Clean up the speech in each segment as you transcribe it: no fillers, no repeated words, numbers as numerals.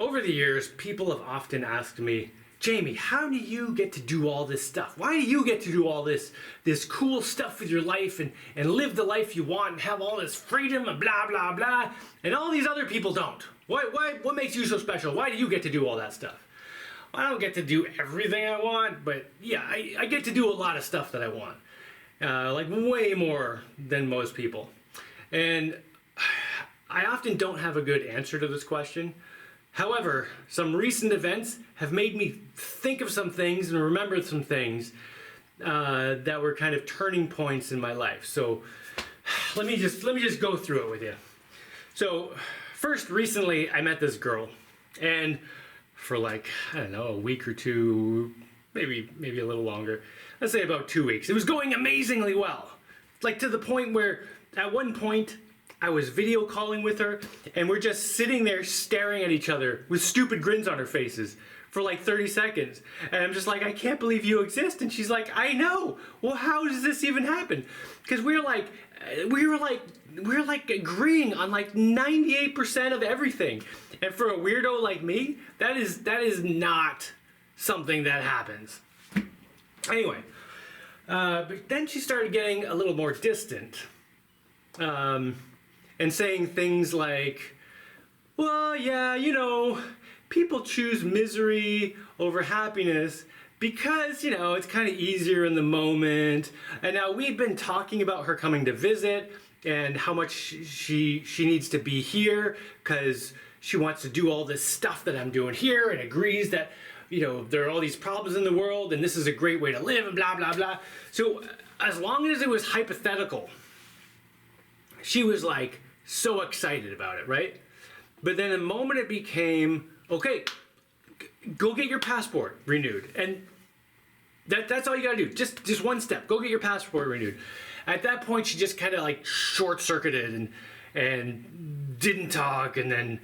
Over the years, people have often asked me, Jaimie, how do you get to do all this stuff? Why do you get to do all this cool stuff with your life and live the life you want and have all this freedom and blah, blah, blah, and all these other people don't? What makes you so special? Why do you get to do all that stuff? Well, I don't get to do everything I want, but yeah, I get to do a lot of stuff that I want. Like way more than most people. And I often don't have a good answer to this question. However, some recent events have made me think of some things and remember some things that were kind of turning points in my life. So let me just go through it with you. So first, recently I met this girl, and for like, I don't know, a week or two, maybe a little longer, let's say about 2 weeks. It was going amazingly well. Like to the point where at one point I was video calling with her and we're just sitting there staring at each other with stupid grins on our faces for like 30 seconds. And I'm just like, I can't believe you exist. And she's like, I know. Well, how does this even happen? Because we were like agreeing on like 98% of everything. And for a weirdo like me, that is not something that happens. Anyway, but then she started getting a little more distant. And saying things like, well, yeah, you know, people choose misery over happiness because, you know, it's kind of easier in the moment. And now we've been talking about her coming to visit and how much she needs to be here because she wants to do all this stuff that I'm doing here and agrees that, you know, there are all these problems in the world and this is a great way to live and blah, blah, blah. So as long as it was hypothetical, she was like so excited about it, right? But then the moment it became, okay, go get your passport renewed. And that's all you gotta do. Just one step. Go get your passport renewed. At that point, she just kind of like short-circuited and didn't talk, and then,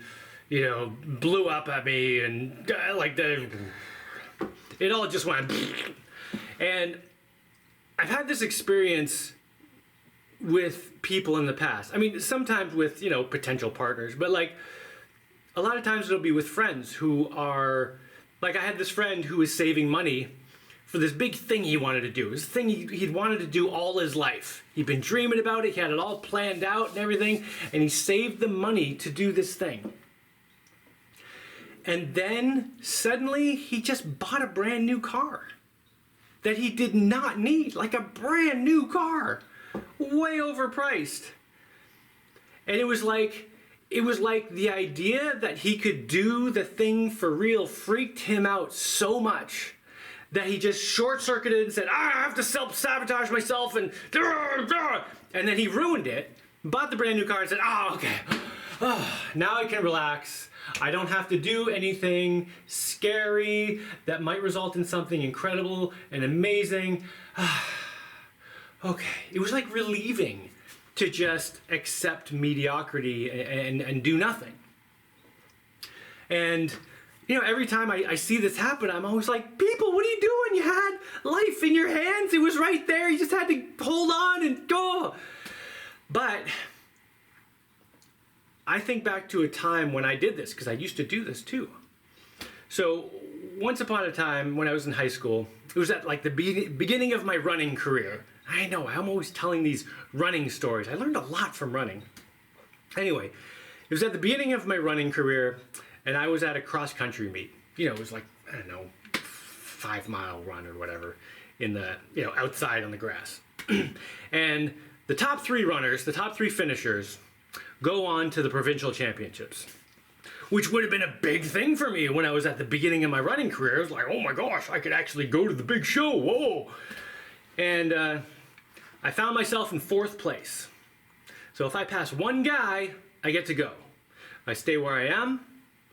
you know, blew up at me, and like it all just went. And I've had this experience with people in the past. I mean, sometimes with, you know, potential partners, but like a lot of times it'll be with friends who are, like I had this friend who was saving money for this big thing he wanted to do. This thing he'd wanted to do all his life. He'd been dreaming about it, he had it all planned out and everything, and he saved the money to do this thing. And then suddenly he just bought a brand new car that he did not need, like a brand new car. Way overpriced. And it was like the idea that he could do the thing for real freaked him out so much that he just short-circuited and said, I have to self-sabotage myself, and then he ruined it, bought the brand new car and said, oh, okay, now I can relax. I don't have to do anything scary that might result in something incredible and amazing. Okay, it was like relieving to just accept mediocrity and do nothing. And, you know, every time I see this happen, I'm always like, people, what are you doing? You had life in your hands. It was right there. You just had to hold on and go. But I think back to a time when I did this, because I used to do this too. So once upon a time when I was in high school, it was at like the beginning of my running career. I know, I'm always telling these running stories. I learned a lot from running. Anyway, it was at the beginning of my running career, and I was at a cross-country meet. You know, it was like, I don't know, 5-mile run or whatever in the, you know, outside on the grass. And the top 3 runners, the top 3 finishers, go on to the provincial championships, which would have been a big thing for me when I was at the beginning of my running career. I was like, oh my gosh, I could actually go to the big show, whoa. And I found myself in 4th place. So if I pass one guy, I get to go. If I stay where I am,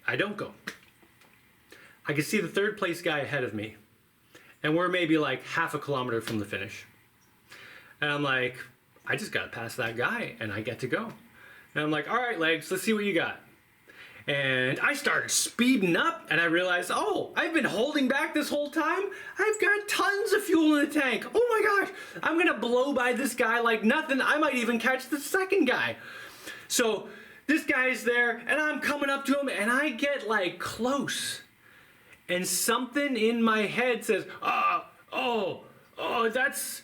I don't go. I could see the 3rd place guy ahead of me, and we're maybe like half a kilometer from the finish. And I'm like, I just gotta pass that guy, and I get to go. And I'm like, all right, legs, let's see what you got. And I started speeding up, and I realized, oh, I've been holding back this whole time. I've got tons of fuel in the tank. Oh my gosh, I'm gonna blow by this guy like nothing. I might even catch the 2nd guy. So this guy's there, and I'm coming up to him, and I get like close. And something in my head says, oh, that's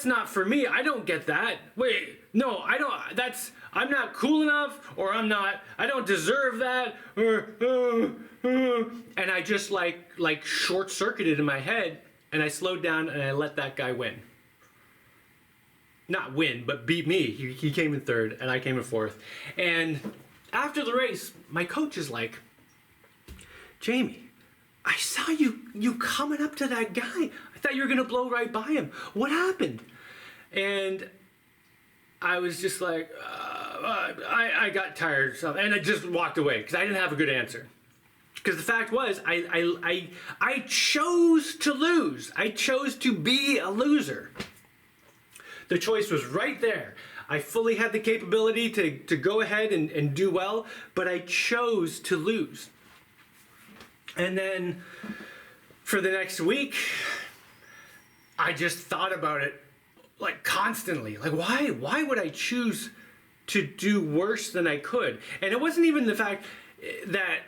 not for me. I don't get that. Wait, no, I don't, I'm not cool enough, or I don't deserve that, and I just like short-circuited in my head, and I slowed down and I let that guy win. Not win, but beat me. He came in third and I came in fourth. And after the race, my coach is like, Jaimie, I saw you coming up to that guy. I thought you were gonna blow right by him. What happened? And I was just like, I got tired, and I just walked away because I didn't have a good answer. Because the fact was, I chose to lose. I chose to be a loser. The choice was right there. I fully had the capability to go ahead and do well, but I chose to lose. And then for the next week, I just thought about it like constantly. Like, why would I choose to do worse than I could? And it wasn't even the fact that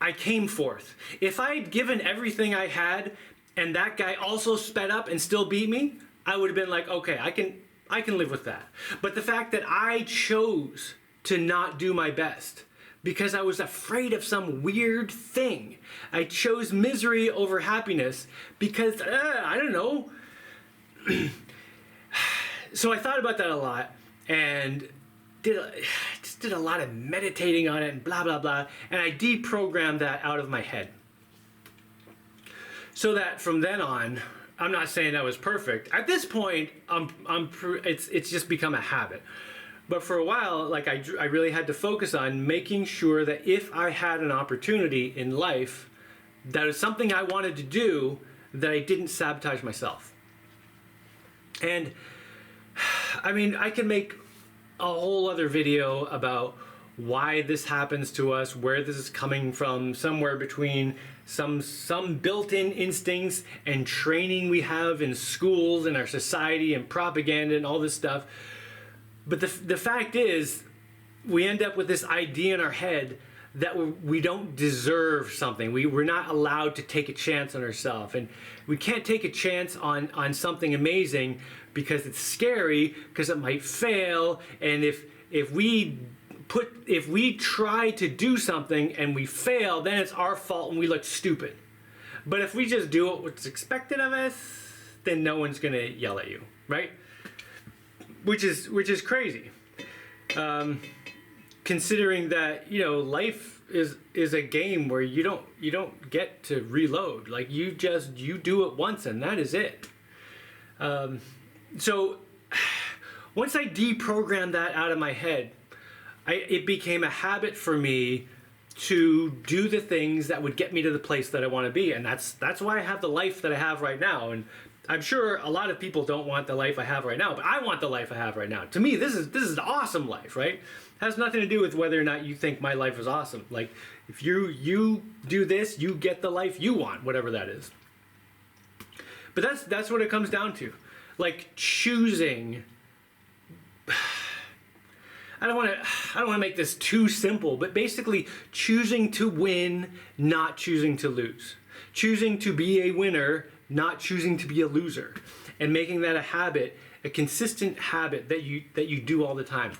I came fourth. If I had given everything I had and that guy also sped up and still beat me, I would have been like, okay, I can live with that. But the fact that I chose to not do my best because I was afraid of some weird thing. I chose misery over happiness because, I don't know. So I thought about that a lot and just did a lot of meditating on it and blah, blah, blah. And I deprogrammed that out of my head. So that from then on, I'm not saying that was perfect. At this point, it's just become a habit. But for a while, like I really had to focus on making sure that if I had an opportunity in life that was something I wanted to do, that I didn't sabotage myself. And I mean, I can make a whole other video about why this happens to us, where this is coming from, somewhere between some built-in instincts and training we have in schools and our society and propaganda and all this stuff. But the fact is, we end up with this idea in our head that we don't deserve something. We're not allowed to take a chance on ourselves. And we can't take a chance on something amazing because it's scary, because it might fail. And if we try to do something and we fail, then it's our fault and we look stupid. But if we just do what's expected of us, then no one's gonna yell at you, right? Which is crazy. Considering that, you know, life is a game where you don't get to reload. Like you do it once and that is it. So once I deprogrammed that out of my head, it became a habit for me to do the things that would get me to the place that I want to be. And that's why I have the life that I have right now. And I'm sure a lot of people don't want the life I have right now, but I want the life I have right now. To me, this is an awesome life, right? It has nothing to do with whether or not you think my life is awesome. Like, if you do this, you get the life you want, whatever that is. But that's what it comes down to. Like, choosing. I don't want to make this too simple, but basically choosing to win, not choosing to lose. Choosing to be a winner, not choosing to be a loser. And making that a habit, a consistent habit that you do all the time.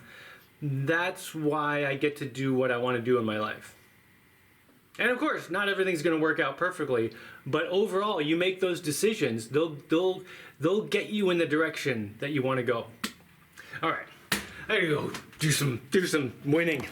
That's why I get to do what I want to do in my life. And of course, not everything's going to work out perfectly, but overall, you make those decisions, they'll get you in the direction that you want to go. All right, I gotta go do some winning.